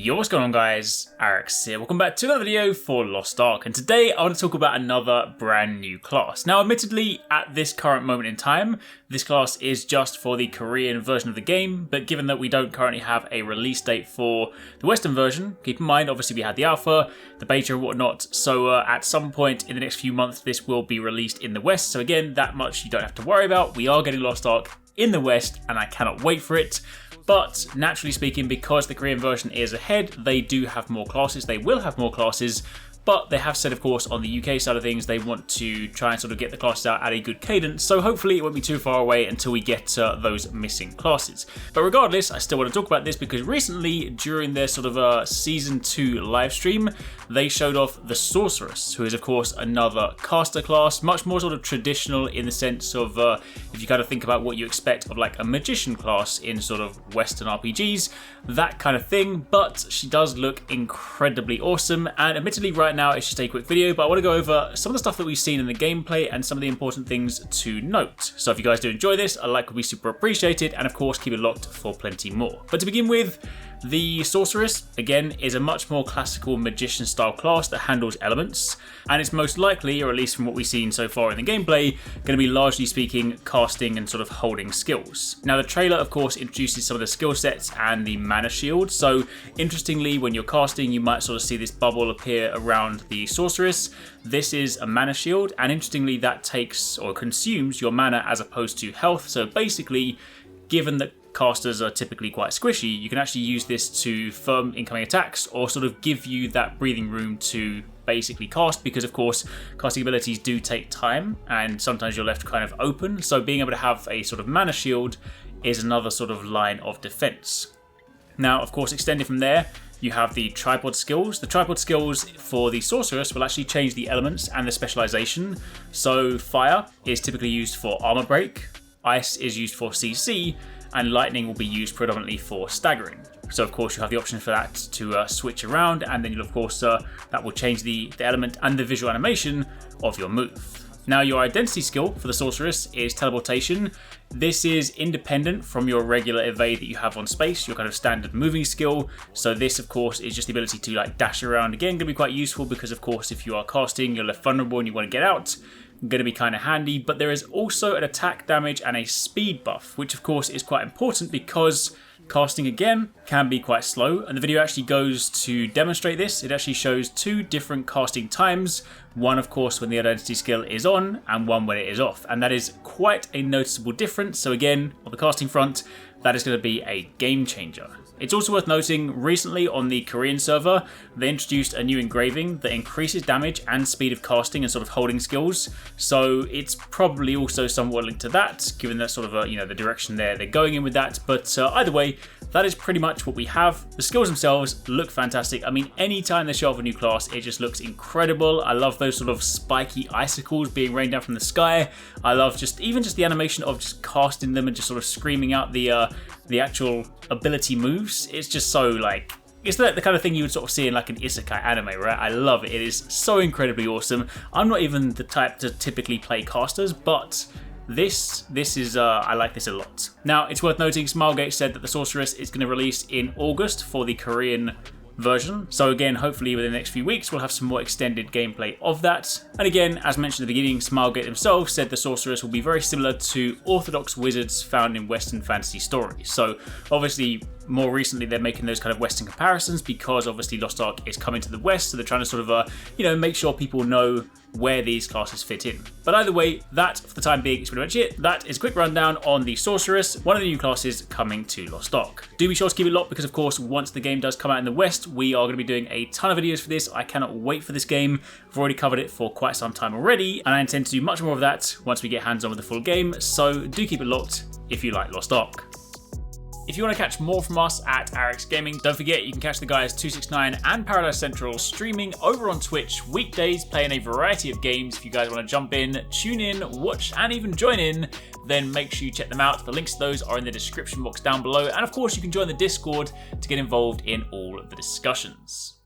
Yo, what's going on guys, ARK here. Welcome back to another video for Lost Ark, and today I want to talk about another brand new class. Now admittedly, at this current moment in time, this class is just for the Korean version of the game, but given that we don't currently have a release date for the Western version, keep in mind obviously we had the alpha, the beta and whatnot, so at some point in the next few months this will be released in the West, so again, that much you don't have to worry about. We are getting Lost Ark in the West and I cannot wait for it. But naturally speaking, because the Korean version is ahead, they do have more classes, they will have more classes, but they have said, of course, on the UK side of things, they want to try and sort of get the classes out at a good cadence, so hopefully it won't be too far away until we get those missing classes. But regardless, I still want to talk about this because recently, during their sort of Season 2 live stream, they showed off the Sorceress, who is, of course, another caster class, much more sort of traditional in the sense of, if you kind of think about what you expect of like a magician class in sort of Western RPGs, that kind of thing, but she does look incredibly awesome, and admittedly right now it's just a quick video, but I want to go over some of the stuff that we've seen in the gameplay and some of the important things to note. So if you guys do enjoy this, a like would be super appreciated, and of course keep it locked for plenty more. But to begin with, the Sorceress, again, is a much more classical magician style class that handles elements, and it's most likely, or at least from what we've seen so far in the gameplay, going to be largely speaking casting and sort of holding skills. Now the trailer of course introduces some of the skill sets and the mana shield, so interestingly when you're casting you might sort of see this bubble appear around the Sorceress. This is a mana shield, and interestingly that takes or consumes your mana as opposed to health, so basically given that casters are typically quite squishy, you can actually use this to firm incoming attacks or sort of give you that breathing room to basically cast, because of course casting abilities do take time and sometimes you're left kind of open, so being able to have a sort of mana shield is another sort of line of defense. Now of course extended from there, you have the tripod skills. The tripod skills for the Sorceress will actually change the elements and the specialization. So fire is typically used for armor break, ice is used for CC, and lightning will be used predominantly for staggering. So of course you have the option for that to switch around, and then you'll of course that will change the element and the visual animation of your move. Now your identity skill for the Sorceress is Teleportation. This is independent from your regular evade that you have on space, your kind of standard moving skill. So this of course is just the ability to like dash around. Again, going to be quite useful because of course if you are casting, you're left vulnerable and you want to get out, going to be kind of handy. But there is also an attack damage and a speed buff, which of course is quite important because casting again can be quite slow, and the video actually goes to demonstrate this. It actually shows two different casting times, one of course when the identity skill is on and one when it is off, and that is quite a noticeable difference. So again, on the casting front, that is going to be a game changer. It's also worth noting, recently on the Korean server, they introduced a new engraving that increases damage and speed of casting and sort of holding skills. So it's probably also somewhat linked to that, given that sort of the direction they're going in with that. But either way, that is pretty much what we have. The skills themselves look fantastic. I mean, anytime they show off a new class, it just looks incredible. I love those sort of spiky icicles being rained down from the sky. I love even just the animation of just casting them and just sort of screaming out the actual ability moves. It's just so like, it's the kind of thing you would sort of see in like an isekai anime, right? I love it. It is so incredibly awesome. I'm not even the type to typically play casters, but this is, I like this a lot. Now, it's worth noting, Smilegate said that the Sorceress is going to release in August for the Korean version. So again, hopefully within the next few weeks, we'll have some more extended gameplay of that. And again, as mentioned at the beginning, Smilegate himself said the Sorceress will be very similar to orthodox wizards found in Western fantasy stories. So obviously, more recently, they're making those kind of Western comparisons because obviously Lost Ark is coming to the West, so they're trying to sort of, make sure people know where these classes fit in. But either way, that for the time being is pretty much it. That is a quick rundown on the Sorceress, one of the new classes coming to Lost Ark. Do be sure to keep it locked because of course, once the game does come out in the West, we are going to be doing a ton of videos for this. I cannot wait for this game. I've already covered it for quite some time already, and I intend to do much more of that once we get hands on with the full game, so do keep it locked if you like Lost Ark. If you want to catch more from us at ARK Gaming, don't forget you can catch the guys TwoSixNine and Paradise Central streaming over on Twitch weekdays, playing a variety of games. If you guys want to jump in, tune in, watch, and even join in, then make sure you check them out. The links to those are in the description box down below, and of course you can join the Discord to get involved in all of the discussions.